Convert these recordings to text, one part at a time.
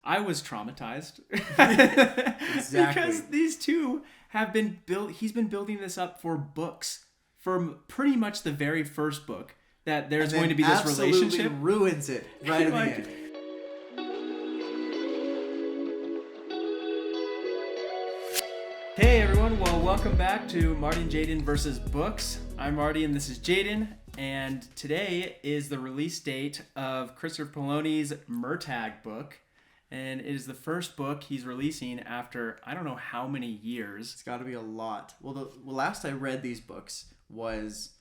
I was traumatized. Exactly. Because these two have been built. He's been building this up for books, for pretty much the very first book, that there's going to be this relationship. Absolutely ruins it right in the end. Hey everyone, well, welcome back to Marty and Jaden versus Books. I'm Marty and this is Jaden, and today is the release date of Christopher Paolini's Murtagh book, and it is the first book he's releasing after I don't know how many years. It's got to be a lot. Well, the last I read these books was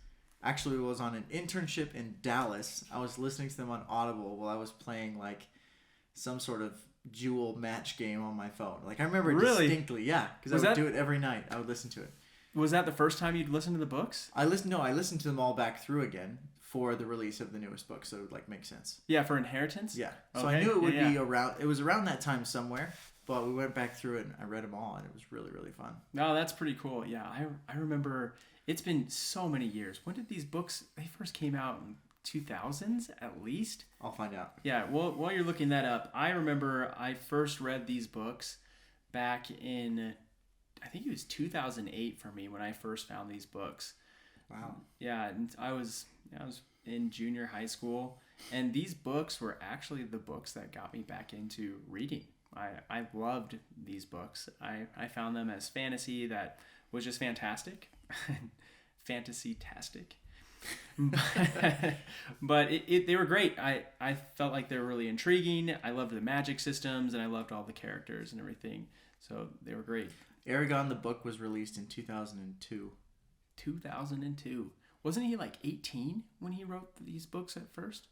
on an internship in Dallas. I was listening to them on Audible while I was playing like some sort of Jewel match game on my phone. Like I remember it distinctly, yeah, because I would do it every night. I would listen to it. Was that the first time you'd listen to the books? I listened to them all back through again for the release of the newest book, so it would like make sense. Yeah, for Inheritance? Yeah. So I knew it would be around, it was around that time somewhere, but we went back through it and I read them all and it was really, really fun. No, that's pretty cool. Yeah, I remember it's been so many years. When did these books, they first came out in 2000s at least? I'll find out. Yeah, well, while you're looking that up, I remember I first read these books back in, I think it was 2008 for me when I first found these books. Wow. Yeah, and I was in junior high school, and these books were actually the books that got me back into reading. I loved these books. I found them as fantasy that was just fantastic. Fantasy-tastic. But they were great. I felt like they were really intriguing. I loved the magic systems, and I loved all the characters and everything. So they were great. Eragon, the book, was released in 2002. 2002. Wasn't he like 18 when he wrote these books at first?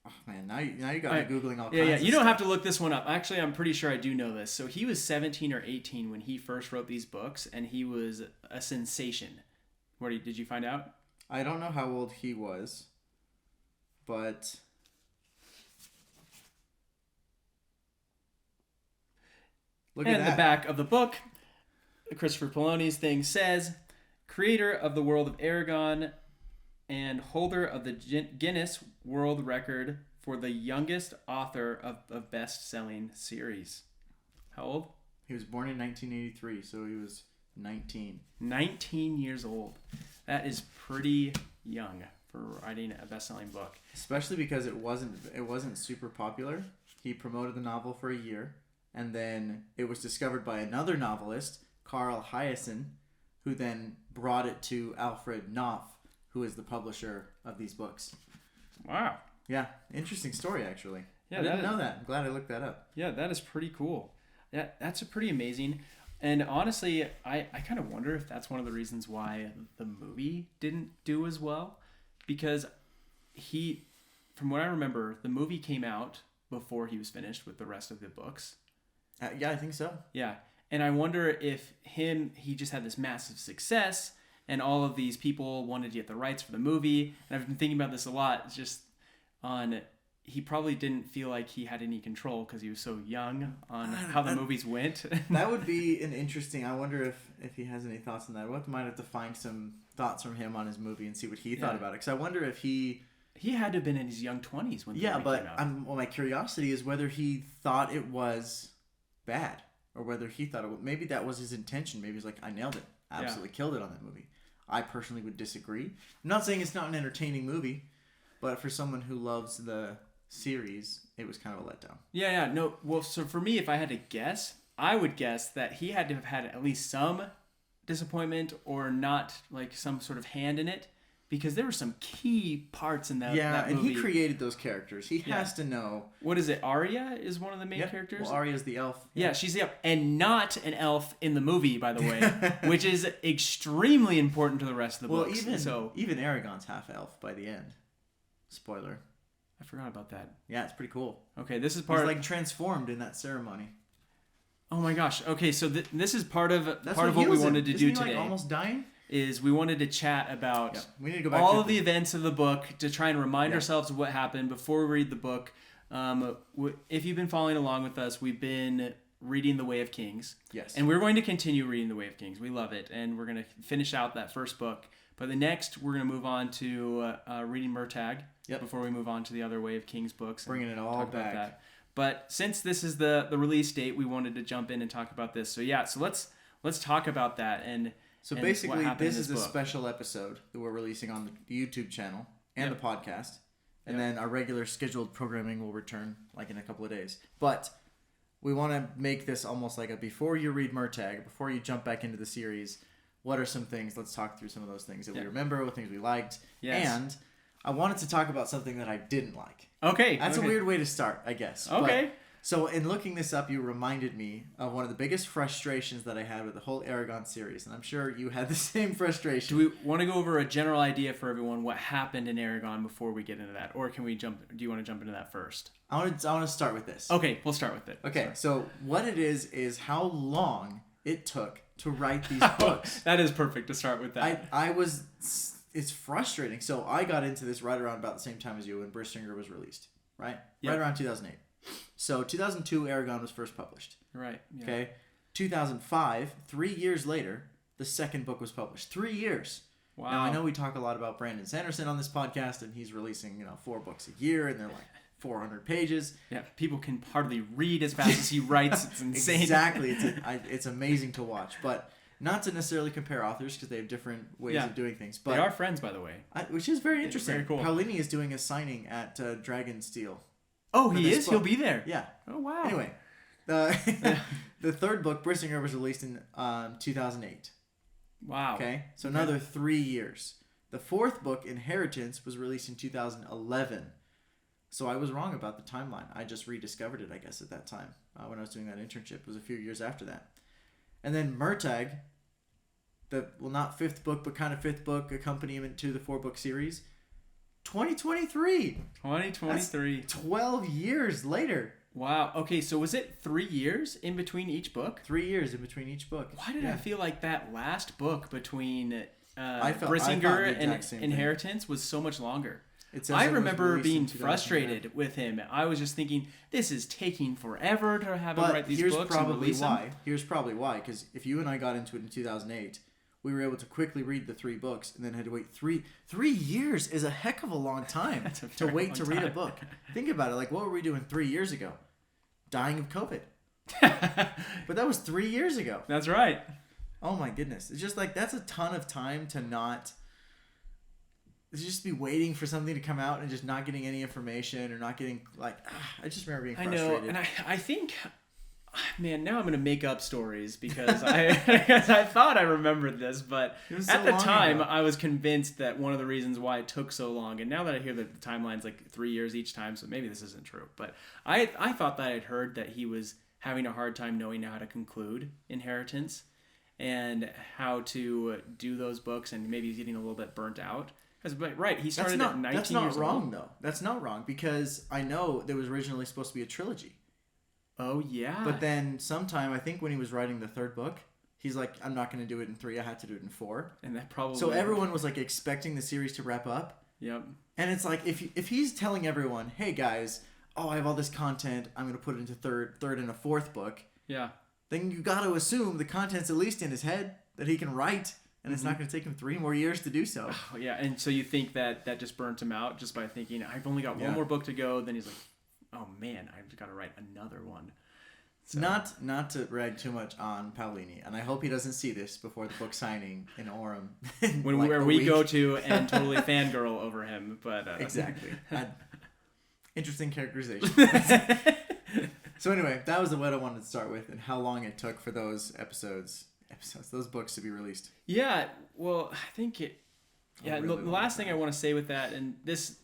Oh man, now you got me Googling all kinds of stuff. You don't have to look this one up. Actually, I'm pretty sure I do know this. So he was 17 or 18 when he first wrote these books, and he was a sensation. Did you find out? I don't know how old he was, but look at that. The back of the book, Christopher Paolini's thing says, creator of the World of Aragon and holder of the Guinness World Record for the youngest author of best-selling series. How old? He was born in 1983, so he was 19. 19 years old. That is pretty young for writing a best-selling book. Especially because it wasn't super popular. He promoted the novel for a year, and then it was discovered by another novelist, Carl Hyacin, who then brought it to Alfred Knopf, who is the publisher of these books. Wow. Yeah, interesting story actually. Yeah, I didn't know that. I'm glad I looked that up. Yeah, that is pretty cool. Yeah, that's a pretty amazing. And honestly, I kind of wonder if that's one of the reasons why the movie didn't do as well. Because from what I remember, the movie came out before he was finished with the rest of the books. Yeah, I think so. Yeah. And I wonder if he just had this massive success and all of these people wanted to get the rights for the movie. And I've been thinking about this a lot, just on... He probably didn't feel like he had any control because he was so young on how the movies went. That would be an interesting... I wonder if he has any thoughts on that. We might have to find some thoughts from him on his movie and see what he thought about it. Because I wonder if he... He had to have been in his young 20s when the movie came out. Well, my curiosity is whether he thought it was bad or whether he thought it was... Maybe that was his intention. Maybe he's like, I nailed it. Absolutely killed it on that movie. I personally would disagree. I'm not saying it's not an entertaining movie, but for someone who loves the series, it was kind of a letdown. Yeah, no. Well, so for me, if I had to guess, I would guess that he had to have had at least some disappointment or not like some sort of hand in it, because there were some key parts in that movie. And he created those characters. He has to know. What is it? Arya is one of the main characters? Well, Arya's the elf. Yeah, she's the elf. And not an elf in the movie, by the way, which is extremely important to the rest of the books. Even Eragon's half elf by the end. Spoiler. I forgot about that. Yeah, it's pretty cool. Okay, this is He's like transformed in that ceremony. Oh my gosh. Okay, so this is part of what we wanted to do today. Like almost dying? Is we wanted to chat about we need to go back all of the events of the book to try and remind ourselves of what happened before we read the book. If you've been following along with us, we've been reading The Way of Kings. Yes. And we're going to continue reading The Way of Kings. We love it. And we're going to finish out that first book. But the next, we're going to move on to reading Murtagh before we move on to the other Way of Kings books. Bringing it all back. But since this is the release date, we wanted to jump in and talk about this. So yeah, so let's talk about that. And so and basically, this is a book. special episode that we're releasing on the YouTube channel and the podcast. And then our regular scheduled programming will return like in a couple of days. But we want to make this almost like a before you read Murtagh, before you jump back into the series, what are some things? Let's talk through some of those things that we remember, what things we liked. Yes. And I wanted to talk about something that I didn't like. Okay. That's a weird way to start, I guess. Okay. So in looking this up, you reminded me of one of the biggest frustrations that I had with the whole Eragon series. And I'm sure you had the same frustration. Do we want to go over a general idea for everyone what happened in Eragon before we get into that? Or can we do you want to jump into that first? I want to start with this. Okay, we'll start with it. Okay, so what it is how long it took to write these books. That is perfect to start with that. It's frustrating. So I got into this right around about the same time as you when Brissinger was released, right? Yep. Right around 2008. So 2002, Eragon was first published. Right. Yeah. Okay. 2005, 3 years later, the second book was published. 3 years. Wow. Now I know we talk a lot about Brandon Sanderson on this podcast, and he's releasing 4 books a year, and they're like 400 pages. Yeah. People can hardly read as fast as he writes. It's insane. Exactly. It's amazing to watch, but not to necessarily compare authors because they have different ways of doing things. But they are friends, by the way. Which is very interesting. Very cool. Paolini is doing a signing at Dragonsteel. Oh, he is? Book. He'll be there? Yeah. Oh, wow. Anyway, the third book, Brissinger, was released in 2008. Wow. Okay? So another 3 years. The fourth book, Inheritance, was released in 2011. So I was wrong about the timeline. I just rediscovered it, I guess, at that time when I was doing that internship. It was a few years after that. And then Murtagh, not fifth book, but kind of fifth book accompaniment to the 4-book series, 2023. 2023. That's 12 years later. Wow. Okay, so was it 3 years in between each book? 3 years in between each book. Why did I feel like that last book between Brissinger and Inheritance was so much longer? I remember being frustrated with him. I was just thinking, this is taking forever to have him write these books and release them. Here's probably why. Because if you and I got into it in 2008, we were able to quickly read the 3 books and then had to wait 3 years is a heck of a long time to wait to read a book. Think about it. Like, what were we doing 3 years ago? Dying of COVID. But that was 3 years ago. That's right. Oh my goodness. It's just like, that's a ton of time to not... just be waiting for something to come out and just not getting any information or not getting I just remember being frustrated. I know, and I think, man, now I'm going to make up stories because I thought I rememred this, but at the time I was convinced that one of the reasons why it took so long, and now that I hear that the timeline's like 3 years each time, so maybe this isn't true, but I thought that I'd heard that he was having a hard time knowing how to conclude Inheritance and how to do those books, and maybe he's getting a little bit burnt out. Right, he started at 19 years old. That's not wrong, though. That's not wrong, because I know there was originally supposed to be a trilogy. Oh, yeah. But then sometime, I think when he was writing the third book, he's like, I'm not going to do it in 3. I had to do it in 4. And that probably... So everyone was like expecting the series to wrap up. Yep. And it's like, if he's telling everyone, hey, guys, I have all this content. I'm going to put it into third and a 4th book. Yeah. Then you got to assume the content's at least in his head that he can write. And it's not going to take him 3 more years to do so. Oh, yeah, and so you think that just burnt him out just by thinking, I've only got one more book to go. Then he's like, oh, man, I've got to write another one. So. Not to rag too much on Paolini, and I hope he doesn't see this before the book signing in Orem. Where we go to and totally fangirl over him. But exactly. Interesting characterization. So anyway, that was what I wanted to start with and how long it took for those those books to be released. Yeah, well, I think it... Yeah, the last thing I want to say with that, and this...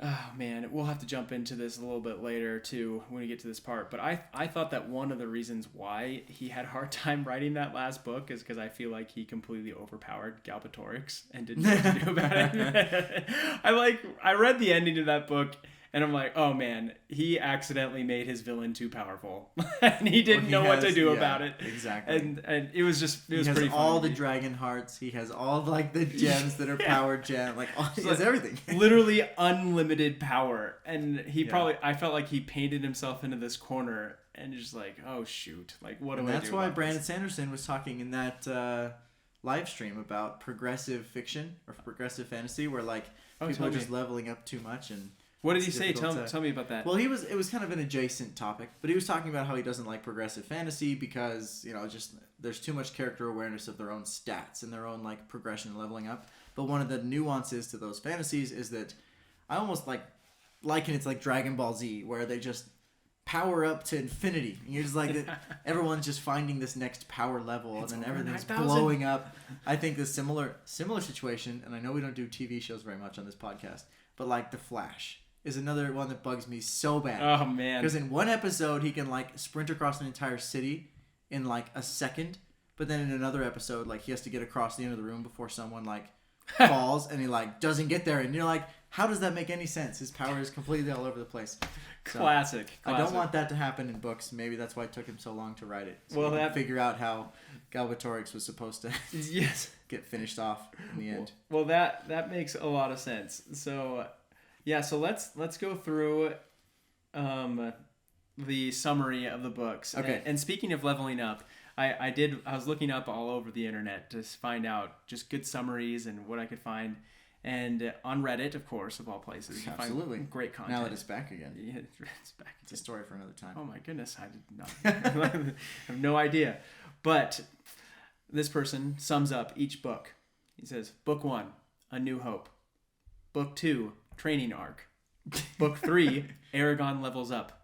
Oh, man, we'll have to jump into this a little bit later, too, when we get to this part. But I thought that one of the reasons why he had a hard time writing that last book is because I feel like he completely overpowered Galbatorix and didn't know what to do about it. I read the ending to that book, and I'm like, oh, man, he accidentally made his villain too powerful. And he didn't know what to do about it. Exactly. And it was pretty funny. He has all the dragon hearts. He has all the gems that are powered gems. He has everything. Literally unlimited power. And I felt like he painted himself into this corner and just like, oh, shoot. Like, what do I do? That's why Brandon Sanderson was talking in that live stream about progressive fiction or progressive fantasy where people are just leveling up too much and... What did he say? Tell me about that. Well, it was kind of an adjacent topic, but he was talking about how he doesn't like progressive fantasy because, just there's too much character awareness of their own stats and their own like progression and leveling up. But one of the nuances to those fantasies is that I almost liken it to like Dragon Ball Z, where they just power up to infinity. And you're just like, everyone's just finding this next power level, and then everything's blowing up. I think the similar situation, and I know we don't do TV shows very much on this podcast, but like The Flash is another one that bugs me so bad. Oh, man. Because in one episode, he can like sprint across an entire city in like a second, but then in another episode, like he has to get across the end of the room before someone like falls, and he like doesn't get there, and you're like, how does that make any sense? His power is completely all over the place. So, Classic. I don't want that to happen in books. Maybe that's why it took him so long to write it. So well, that figure out how Galbatorix was supposed to get finished off in the end. Well, that makes a lot of sense. So, yeah. So let's go through the summary of the books. Okay. And speaking of leveling up, I was looking up all over the internet to find out just good summaries and what I could find. And on Reddit, of course, of all places, you absolutely find great content. Now that it's back again. Yeah, it's back. It's a story for another time. Oh my goodness, I did not. I have no idea. But this person sums up each book. He says, Book 1, A New Hope. Book 2, Training Arc. Book 3, Eragon levels up.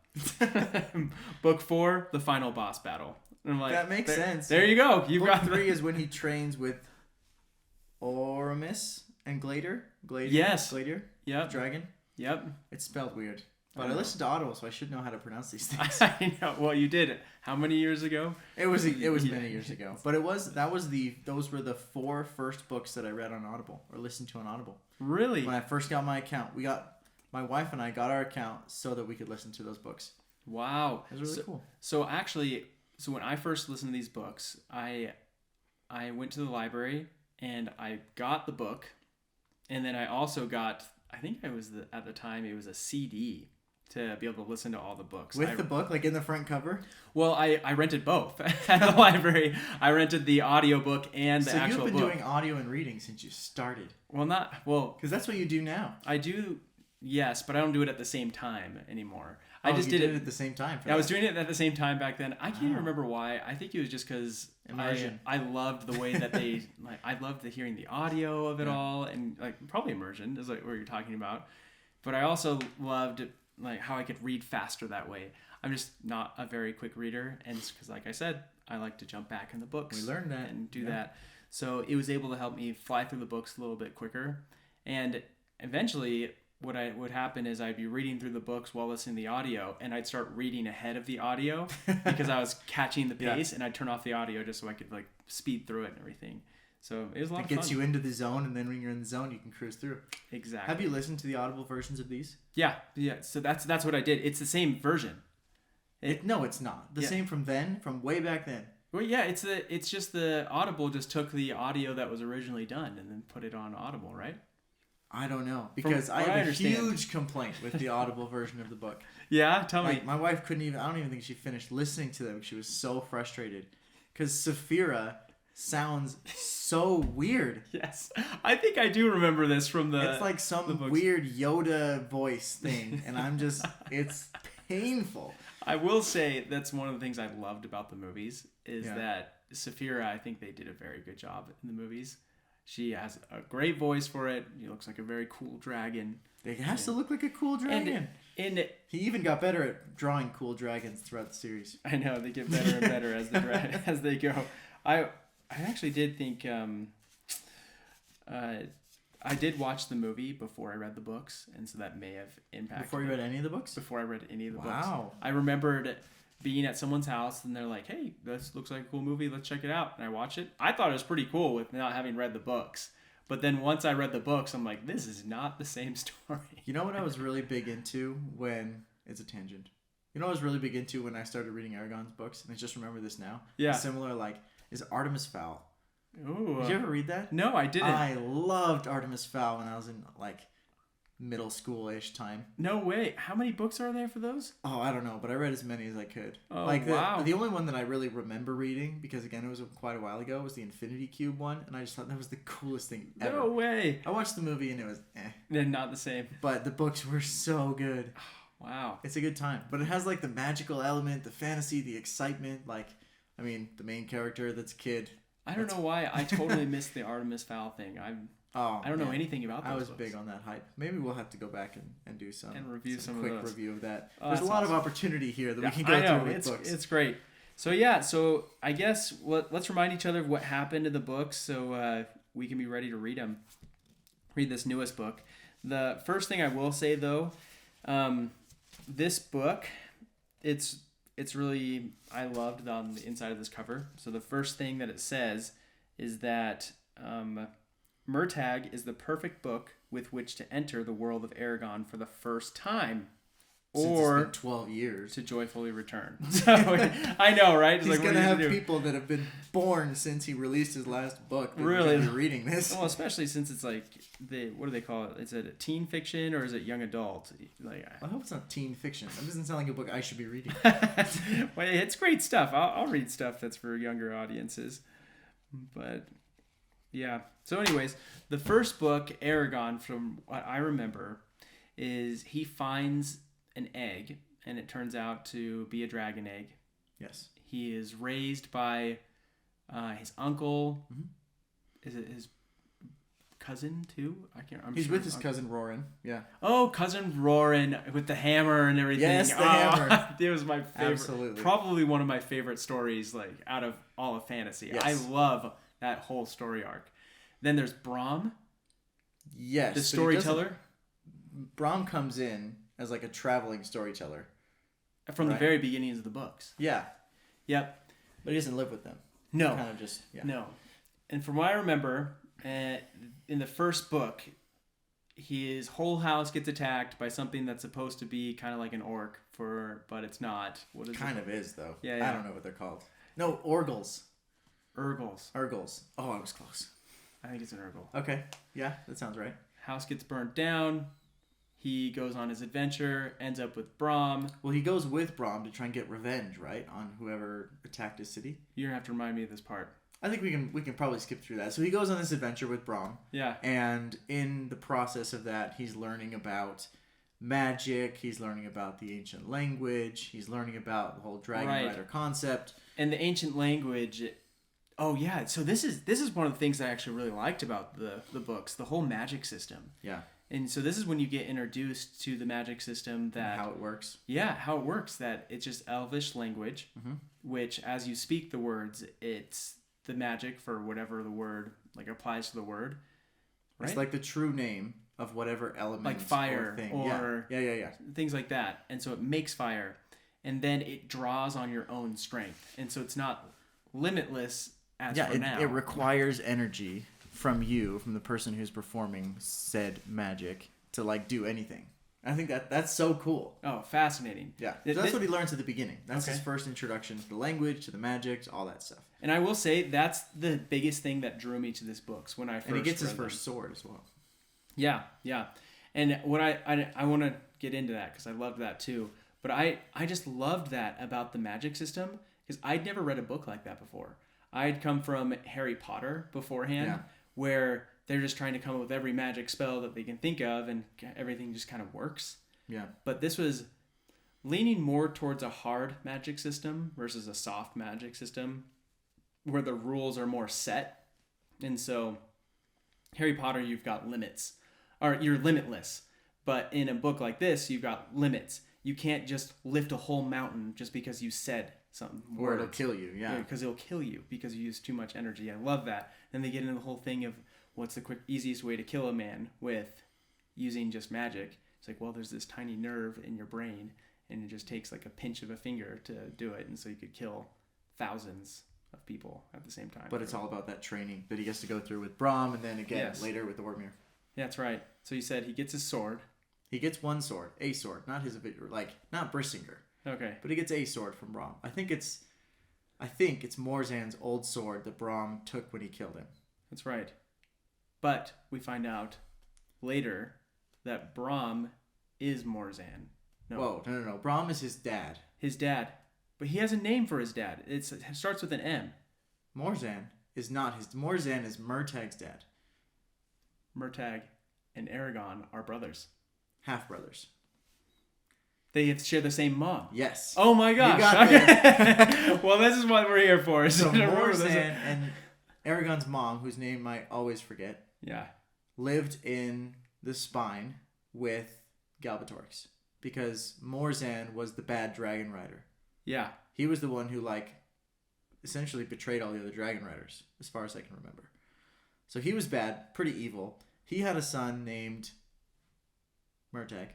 Book 4, The Final Boss Battle. And I'm like, that makes sense. There you go. Book 3 is when he trains with Oramis and Glader. Yes. Glader. Yep. Dragon. Yep. It's spelled weird. But I listened to Audible, so I should know how to pronounce these things. I know. Well, you did. How many years ago? It was many years ago. But those were the 4 first books that I read on Audible or listened to on Audible. Really? When I first got my account, my wife and I got our account so that we could listen to those books. Wow. It was really cool. So actually, when I first listened to these books, I went to the library and I got the book, and then I also got, I think at the time it was a CD to be able to listen to all the books. With the book, like in the front cover? Well, I rented both at the library. I rented the audiobook and the actual book. So you've been doing audio and reading since you started. Because that's what you do now. I do, yes, but I don't do it at the same time anymore. I just did it at the same time. I was doing it at the same time back then. I can't remember why. I think it was just because I loved the way that they I loved hearing the audio of it all, and probably immersion is like what you're talking about. But I also loved how I could read faster that way. I'm just not a very quick reader, and it's because, like I said, I like to jump back in the books. We learned that and do that. So it was able to help me fly through the books a little bit quicker, and eventually. What would happen is I'd be reading through the books while listening to the audio, and I'd start reading ahead of the audio because I was catching the pace, and I'd turn off the audio just so I could speed through it and everything. So it was a lot of fun. It gets you into the zone, and then when you're in the zone, you can cruise through. Exactly. Have you listened to the Audible versions of these? Yeah. So that's what I did. It's the same version. No, it's not. The same from way back then. Well, yeah, it's just the Audible just took the audio that was originally done and then put it on Audible, right? I don't know, because I have a huge complaint with the Audible version of the book. Yeah, tell me. My wife I don't even think she finished listening to them. She was so frustrated because Saphira sounds so weird. Yes, I think I do remember this from the. It's like some weird Yoda voice thing, and it's painful. I will say that's one of the things I loved about the movies is that Saphira, I think they did a very good job in the movies. She has a great voice for it. He looks like a very cool dragon. It has to look like a cool dragon. And he even got better at drawing cool dragons throughout the series. I know, they get better and better as they go. I actually did think I did watch the movie before I read the books, and so that may have impacted. Before you read any of the books? Before I read any of the books. Wow. I remembered being at someone's house, and they're like, hey, this looks like a cool movie, let's check it out. And I watched it. I thought it was pretty cool with not having read the books. But then once I read the books, I'm like, this is not the same story. You know what I was really big into when... It's a tangent. You know what I was really big into when I started reading Eragon's books? And I just remember this now. Yeah. Similar, is Artemis Fowl. Ooh. Did you ever read that? No, I didn't. I loved Artemis Fowl when I was in, middle school-ish time. No way. How many books are there for those? Oh, I don't know, but I read as many as I could. Oh, like wow. The only one that I really remember reading, because again, it was quite a while ago, was the Infinity Cube one, and I just thought that was the coolest thing ever. No way. I watched the movie and it was They're not the same. But the books were so good. Wow. It's a good time. But it has like the magical element, the fantasy, the excitement. Like, I mean, the main character that's a kid. I don't know why. I totally missed the Artemis Fowl thing. I don't know anything about those I was books. big on that hype. Maybe we'll have to go back and do some and review some quick of those. review of that. Oh, There's a lot of opportunity here that we can go through with books. It's great. So yeah, so I guess let's remind each other of what happened in the books so we can be ready to read them. Read this newest book. The first thing I will say though, this book, it's really, I loved on the inside of this cover. So the first thing that it says is that Murtagh is the perfect book with which to enter the world of Eragon for the first time, or it's been 12 years to joyfully return. So I know, right? It's He's like, gonna have people that have been born since he released his last book. That really be reading this? Well, especially since it's like what do they call it? Is it a teen fiction or is it young adult? Like, I hope it's not teen fiction. That doesn't sound like a book I should be reading. Well, it's great stuff. I'll read stuff that's for younger audiences, but. Yeah. So anyways, the first book, Eragon, from what I remember, is he finds an egg, and it turns out to be a dragon egg. Yes. He is raised by his uncle. Mm-hmm. Is it his cousin, too? He's with his cousin, Roran. Yeah. Oh, cousin Roran with the hammer and everything. Yes, the hammer. It was my favorite. Absolutely. Probably one of my favorite stories, like, out of all of fantasy. Yes. I love that whole story arc. Then there's Brom. Yes. The storyteller. Brom comes in as like a traveling storyteller. From the very beginnings of the books. Yeah. Yep. But he doesn't live with them. No. Kind of just, yeah. No. And from what I remember, in the first book, his whole house gets attacked by something that's supposed to be kind of like an orc, but it's not. What is it? Kind of is, though. Yeah. I don't know what they're called. No, Orgles. Urgles. Oh, I was close. I think it's an Urgle. Okay. Yeah, that sounds right. House gets burnt down. He goes on his adventure, ends up with Brom. Well, he goes with Brom to try and get revenge, right, on whoever attacked his city. You're going to have to remind me of this part. I think we can probably skip through that. So he goes on this adventure with Brom. Yeah. And in the process of that, he's learning about magic. He's learning about the ancient language. He's learning about the whole dragon rider concept. And the ancient language... Oh yeah, so this is one of the things I actually really liked about the books, the whole magic system. Yeah. And so this is when you get introduced to the magic system that... And how it works. Yeah, how it works. That it's just Elvish language, which as you speak the words, it's the magic for whatever the word like applies to the word. Right? It's like the true name of whatever element, like fire or thing. Or yeah, things like that. And so it makes fire, and then it draws on your own strength, and so it's not limitless. It requires energy from you, from the person who's performing said magic, to like do anything. I think that's so cool. Oh, fascinating. Yeah. So that's what he learns at the beginning. That's his first introduction to the language, to the magic, to all that stuff. And I will say that's the biggest thing that drew me to this books when I first read them. And he gets his first sword as well. Yeah. And what I want to get into that because I loved that too. But I just loved that about the magic system because I'd never read a book like that before. I'd come from Harry Potter beforehand, where they're just trying to come up with every magic spell that they can think of, and everything just kind of works. Yeah. But this was leaning more towards a hard magic system versus a soft magic system, where the rules are more set. And so, Harry Potter, you've got limits, or you're limitless. But in a book like this, you've got limits. You can't just lift a whole mountain just because you said something. Or it'll kill you, because it'll kill you because you use too much energy. I love that. Then they get into the whole thing of what's the easiest way to kill a man with using just magic. It's like, well, there's this tiny nerve in your brain, and it just takes like a pinch of a finger to do it. And so you could kill thousands of people at the same time. But it's all about that training that he gets to go through with Brom, and then again later with the Warmere. Yeah, that's right. So you said he gets his sword. He gets one sword, a sword, not his, like not Brissinger. Okay. But he gets a sword from Brom. I think it's Morzan's old sword that Brom took when he killed him. That's right. But we find out later that Brahm is Morzan. No. Whoa, no. Brahm is his dad. His dad. But he has a name for his dad. It starts with an M. Morzan is not his... Morzan is Murtagh's dad. Murtagh and Eragon are brothers. Half-brothers. They share the same mom. Yes. Oh my gosh. You got okay. Well, this is what we're here for. So Morzan and Eragon's mom, whose name I always forget, lived in the Spine with Galbatorix. Because Morzan was the bad dragon rider. Yeah. He was the one who, essentially betrayed all the other dragon riders, as far as I can remember. So he was bad, pretty evil. He had a son named Murtagh.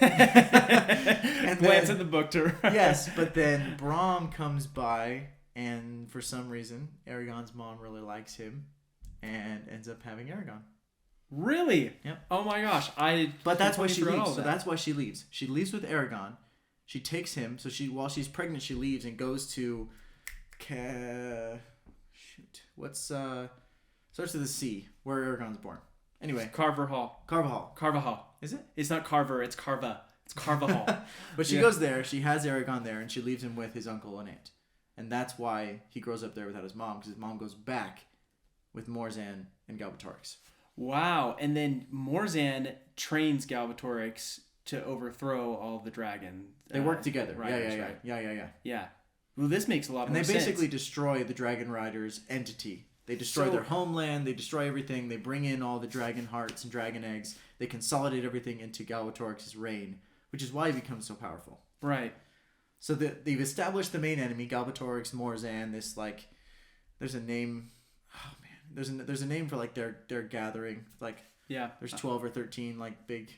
And glance at the book to yes, but then Brahm comes by, and for some reason, Eragon's mom really likes him, and ends up having Eragon. Really? Yep. Oh my gosh! But that's why she leaves. So that's why she leaves. She leaves with Eragon. She takes him. So while she's pregnant, she leaves and goes to. Starts with a C, where Eragon's born. Anyway. Carver Hall. Carver Hall. Is it? It's not Carver, it's Carva. It's Carva Hall. But she goes there, she has Eragon there, and she leaves him with his uncle and aunt. And that's why he grows up there without his mom, because his mom goes back with Morzan and Galbatorix. Wow. And then Morzan trains Galbatorix to overthrow all the dragons. They work together. Right. Yeah. Well, this makes a lot more sense. And they basically destroy the Dragon Riders' entity. They destroy their homeland. They destroy everything. They bring in all the dragon hearts and dragon eggs. They consolidate everything into Galbatorix's reign, which is why he becomes so powerful. Right. So they've established the main enemy, Galbatorix, Morzan. There's a name. Oh man, there's a name for their gathering. There's 12 or 13 big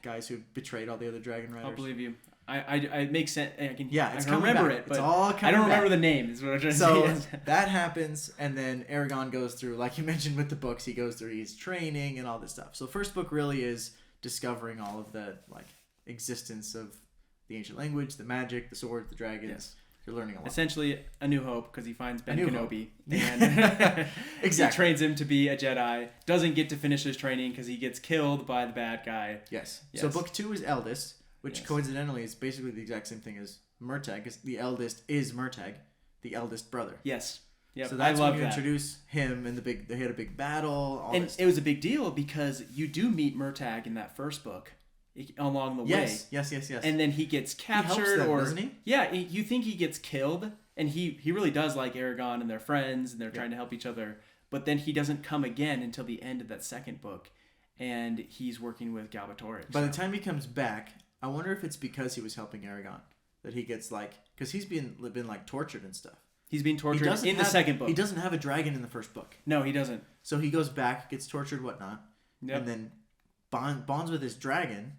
guys who betrayed all the other dragon riders. I'll believe you. I make sense. I can back. remember it, but it's all I don't remember the name. Is what I'm trying to say. So that happens, and then Eragon goes through, like you mentioned with the books, he goes through his training and all this stuff. So first book really is discovering all of the existence of the ancient language, the magic, the swords, the dragons. Yes. You're learning a lot. Essentially, A New Hope, because he finds Ben Kenobi and exactly. He trains him to be a Jedi. Doesn't get to finish his training because he gets killed by the bad guy. Yes. So book 2 is Eldest, which coincidentally is basically the exact same thing as Murtagh, because the eldest is Murtagh, the eldest brother. Yes. Yep. So that's when you introduce him, and they had a big battle. It was a big deal because you do meet Murtagh in that first book along the way. Yes. And then he gets captured, he helps them, doesn't he? Yeah, you think he gets killed, and he really does like Eragon, and they're friends, and they're trying to help each other. But then he doesn't come again until the end of that second book, and he's working with Galbatorix. By the time he comes back, I wonder if it's because he was helping Eragon that he gets because he's been tortured and stuff. He's being tortured in the second book. He doesn't have a dragon in the first book. No, he doesn't. So he goes back, gets tortured, whatnot, and then bonds with his dragon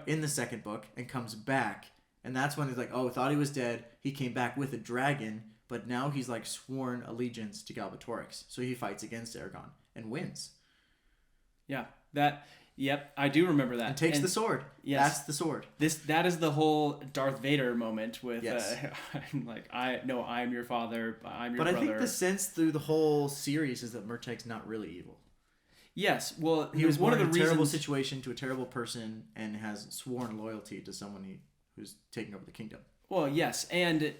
in the second book and comes back. And that's when he's thought he was dead. He came back with a dragon, but now he's sworn allegiance to Galbatorix. So he fights against Eragon and wins. Yeah, Yep, I do remember that. And takes the sword. Yes. That's the sword. That is the whole Darth Vader moment with I am your father, I'm your brother. But I think the sense through the whole series is that Murtagh's not really evil. Yes, well, he was one of the reasons, terrible situation to a terrible person and has sworn loyalty to someone who's taking over the kingdom. Well, yes, and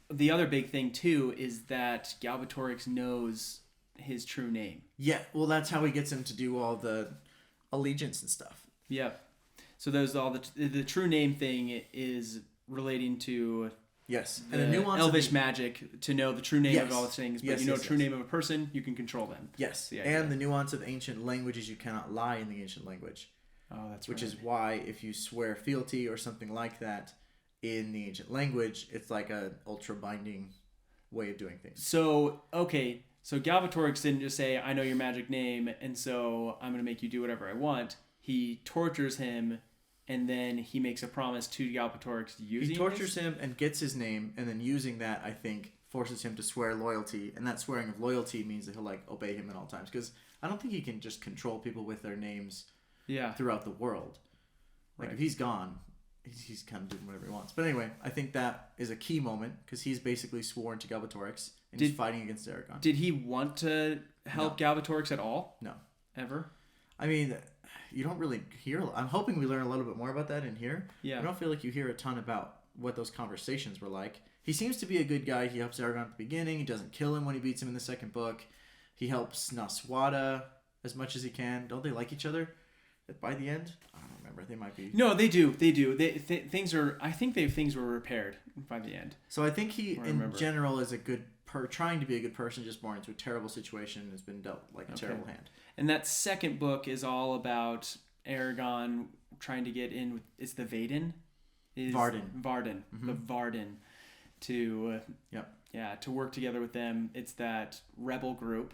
the other big thing too is that Galbatorix knows his true name. Yeah, well, that's how he gets him to do all the allegiance and stuff. Yeah. So there's all the true name thing is relating to and the nuance elvish magic to know the true name of all the things, but true name of a person, you can control them. Yes. And the nuance of ancient languages, you cannot lie in the ancient language. Oh, that's right. Which is why if you swear fealty or something like that in the ancient language, it's like a ultra binding way of doing things. So Galbatorix didn't just say, I know your magic name, and so I'm going to make you do whatever I want. He tortures him, and then he makes a promise to Galbatorix using He tortures him and gets his name, and then using that, I think, forces him to swear loyalty. And that swearing of loyalty means that he'll obey him at all times. Because I don't think he can just control people with their names throughout the world. If he's gone, he's kind of doing whatever he wants. But anyway, I think that is a key moment, because he's basically sworn to Galbatorix. And he's fighting against Eragon. Did he want to help Galbatorix at all? No. Ever? I mean, you don't really hear. I'm hoping we learn a little bit more about that in here. Yeah. I don't feel like you hear a ton about what those conversations were like. He seems to be a good guy. He helps Eragon at the beginning. He doesn't kill him when he beats him in the second book. He helps Naswada as much as he can. Don't they like each other by the end? I don't remember. They might be. No, they do. They do. Things are. I think things were repaired by the end. So I think he, in general, is a good trying to be a good person, just born into a terrible situation and has been dealt like a terrible hand. And that second book is all about Eragon trying to get in. It's the Varden. Varden. Mm-hmm. The Varden. To to work together with them. It's that rebel group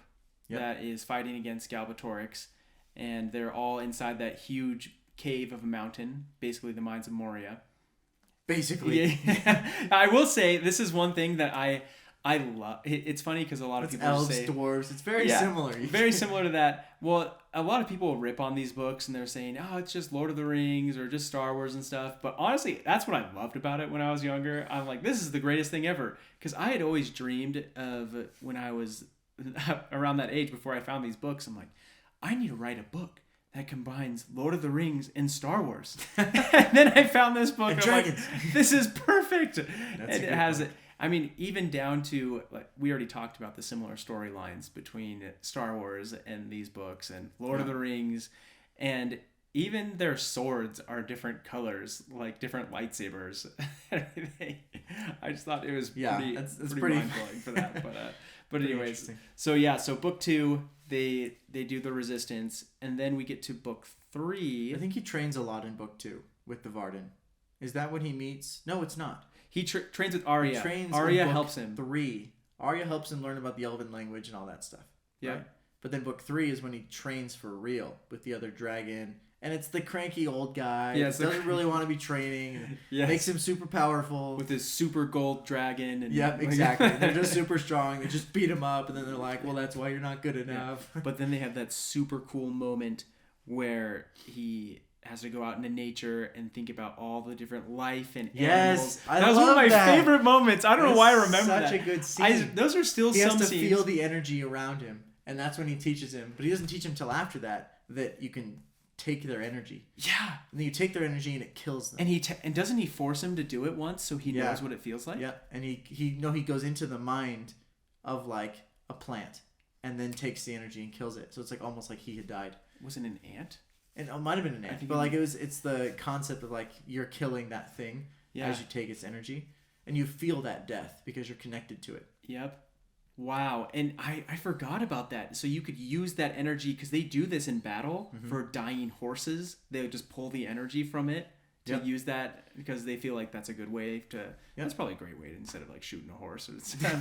that is fighting against Galbatorix, and they're all inside that huge cave of a mountain, basically the Mines of Moria. Basically. Yeah. I will say this is one thing that I love. It's funny because a lot of people elves, say dwarves. It's very similar. Very similar to that. Well, a lot of people rip on these books and they're saying, "Oh, it's just Lord of the Rings or just Star Wars and stuff." But honestly, that's what I loved about it when I was younger. I'm like, this is the greatest thing ever, because I had always dreamed of when I was around that age before I found these books. I'm like, I need to write a book that combines Lord of the Rings and Star Wars. And then I found this book and I'm dragons. Like, this is perfect. And it has it. I mean, even down to, like, we already talked about the similar storylines between Star Wars and these books and Lord of the Rings, and even their swords are different colors, like different lightsabers and everything. I just thought it was pretty mind-blowing for that. But anyways, so book 2, they do the resistance, and then we get to book 3. I think he trains a lot in book 2 with the Varden. Is that when he meets? No, it's not. He trains with Arya. He Arya helps him. 3. Arya helps him learn about the Elven language and all that stuff. Yeah. Right? But then book 3 is when he trains for real with the other dragon. And it's the cranky old guy. Yeah, doesn't really want to be training. Makes him super powerful. With his super gold dragon. And yep, exactly. They're just super strong. They just beat him up. And then they're like, well, that's why you're not good enough. Yeah. But then they have that super cool moment where he has to go out into nature and think about all the different life and animals. That was one of my favorite moments. I don't know why I remember that. Such a good scene. Those are still some scenes. He has to feel the energy around him, and that's when he teaches him. But he doesn't teach him till after that you can take their energy. Yeah. And then you take their energy and it kills them. And and doesn't he force him to do it once so he knows what it feels like? Yeah. And he goes into the mind of like a plant and then takes the energy and kills it. So it's like almost like he had died. Was it an ant? And it might have been an ant, but like it's the concept of like you're killing that thing as you take its energy, and you feel that death because you're connected to it. Yep. Wow. And I forgot about that. So you could use that energy, because they do this in battle for dying horses. They would just pull the energy from it to use that, because they feel like that's a good way to... That's probably a great way instead of like shooting a horse.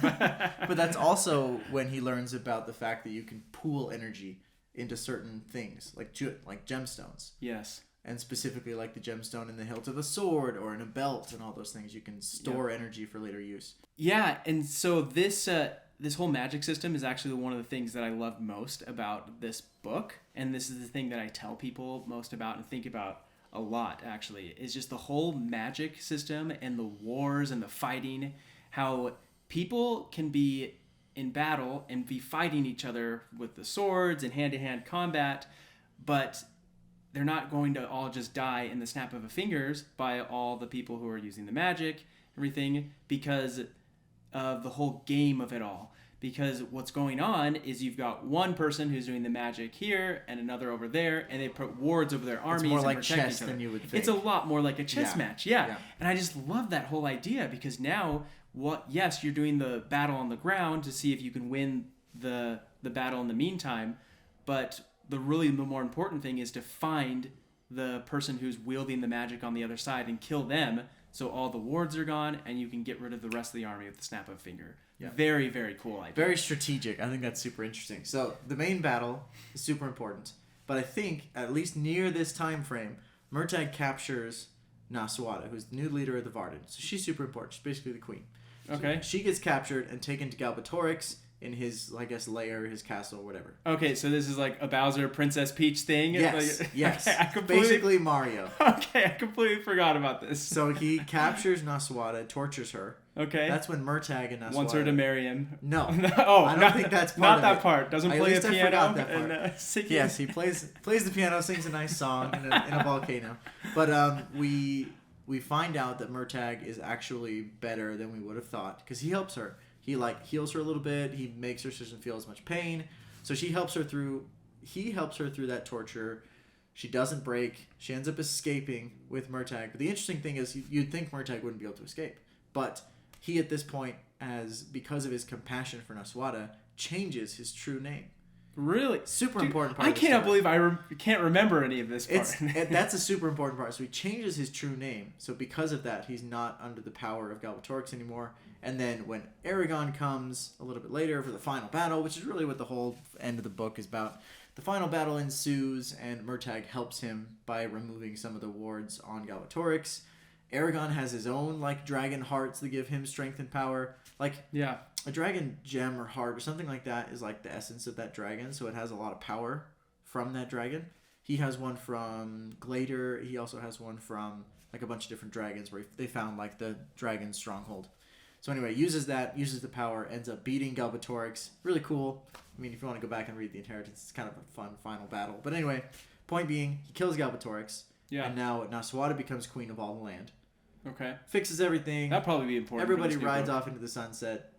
But that's also when he learns about the fact that you can pool energy into certain things, like gemstones. Yes. And specifically like the gemstone in the hilt of a sword or in a belt and all those things. You can store energy for later use. Yeah, and so this whole magic system is actually one of the things that I love most about this book. And this is the thing that I tell people most about and think about a lot, actually, is just the whole magic system and the wars and the fighting, how people can be in battle and be fighting each other with the swords and hand-to-hand combat, but they're not going to all just die in the snap of a fingers by all the people who are using the magic, everything, because of the whole game of it all. Because what's going on is you've got one person who's doing the magic here and another over there, and they put wards over their armies. It's more and like protect chess each other. than you would think. It's a lot more like a chess match, yeah. And I just love that whole idea, because now, yes, you're doing the battle on the ground to see if you can win the battle in the meantime, but the more important thing is to find the person who's wielding the magic on the other side and kill them, so all the wards are gone and you can get rid of the rest of the army with the snap of a finger. Yeah. Very, very cool idea. Very strategic. I think that's super interesting. So the main battle is super important, but I think at least near this time frame, Murtagh captures Naswada, who's the new leader of the Varden. So she's super important. She's basically the queen. Okay. So she gets captured and taken to Galbatorix in his, I guess, lair, his castle, whatever. Okay, so this is like a Bowser Princess Peach thing? Yes, yes. Okay, basically Mario. Okay, I completely forgot about this. So he captures Naswada, tortures her, Okay. That's when Murtagh and Naswada wants her to marry him. No. Oh, I don't think that's part not of that it. part. Doesn't At play least a I piano forgot that part. and singing. Yes, he plays the piano, sings a nice song in a volcano. But we find out that Murtagh is actually better than we would have thought because he helps her. He heals her a little bit. He makes her so she doesn't feel as much pain. So he helps her through that torture. She doesn't break. She ends up escaping with Murtagh. But the interesting thing is you'd think Murtagh wouldn't be able to escape. But he at this point, because of his compassion for Naswada, changes his true name. Really? Super important part I of the cannot story. believe I can't remember any of this part. That's a super important part. So he changes his true name. So because of that, he's not under the power of Galbatorix anymore. And then when Eragon comes a little bit later for the final battle, which is really what the whole end of the book is about, the final battle ensues and Murtagh helps him by removing some of the wards on Galbatorix. Eragon has his own dragon hearts that give him strength and power. A dragon gem or heart or something like that is the essence of that dragon, so it has a lot of power from that dragon. He has one from Glader. He also has one from a bunch of different dragons where they found the dragon stronghold. So anyway, uses the power, ends up beating Galbatorix. Really cool. I mean, if you want to go back and read the Inheritance, it's kind of a fun final battle. But anyway, point being, he kills Galbatorix. Yeah. And now Naswada becomes queen of all the land. Okay. Fixes everything. That'd probably be important. Everybody rides off into the sunset.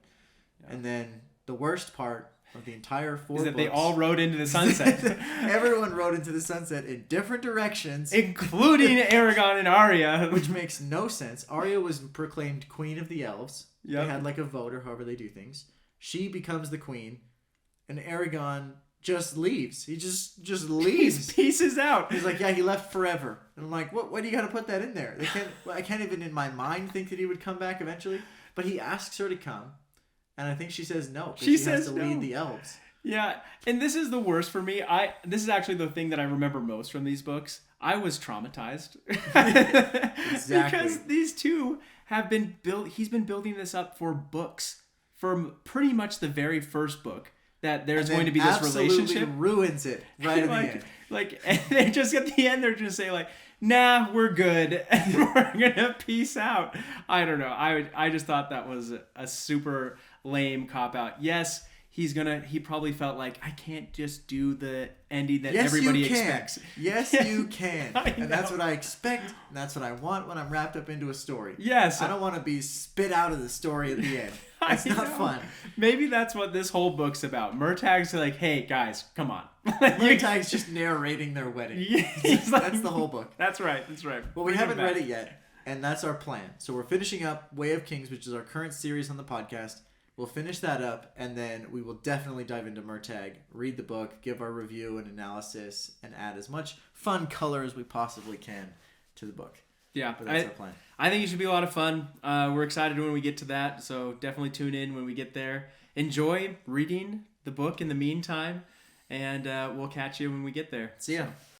Yeah. And then the worst part of the entire 4 is that books, they all rode into the sunset. Everyone rode into the sunset in different directions. Including Eragon and Arya. Which makes no sense. Arya was proclaimed queen of the elves. Yep. They had a vote or however they do things. She becomes the queen. And Eragon just leaves. He just leaves. He pieces out. He's like, yeah, he left forever. And I'm like, what do you got to put that in there? I can't even in my mind think that he would come back eventually. But he asks her to come. And I think she says no. She has to lead the elves. Yeah, and this is the worst for me. This is actually the thing that I remember most from these books. I was traumatized. Exactly. Because these two have been built. He's been building this up for books. For pretty much the very first book. That there's going to be this relationship. Ruins it right at the end. And they just at the end they're just saying nah, we're good and we're gonna peace out. I don't know. I just thought that was a super lame cop out. Yes, he probably felt I can't just do the ending that everybody expects. Yes, you can. And that's what I expect. And that's what I want when I'm wrapped up into a story. Yes. I don't want to be spit out of the story at the end. That's not fun. Maybe that's what this whole book's about. Murtagh's hey, guys, come on. Murtagh's just narrating their wedding. That's the whole book. That's right. Well, we haven't read it yet, and that's our plan. So we're finishing up Way of Kings, which is our current series on the podcast. We'll finish that up, and then we will definitely dive into Murtagh, read the book, give our review and analysis, and add as much fun color as we possibly can to the book. Yeah, but that's our plan. I think it should be a lot of fun. We're excited when we get to that, so definitely tune in when we get there. Enjoy reading the book in the meantime, and we'll catch you when we get there. See ya.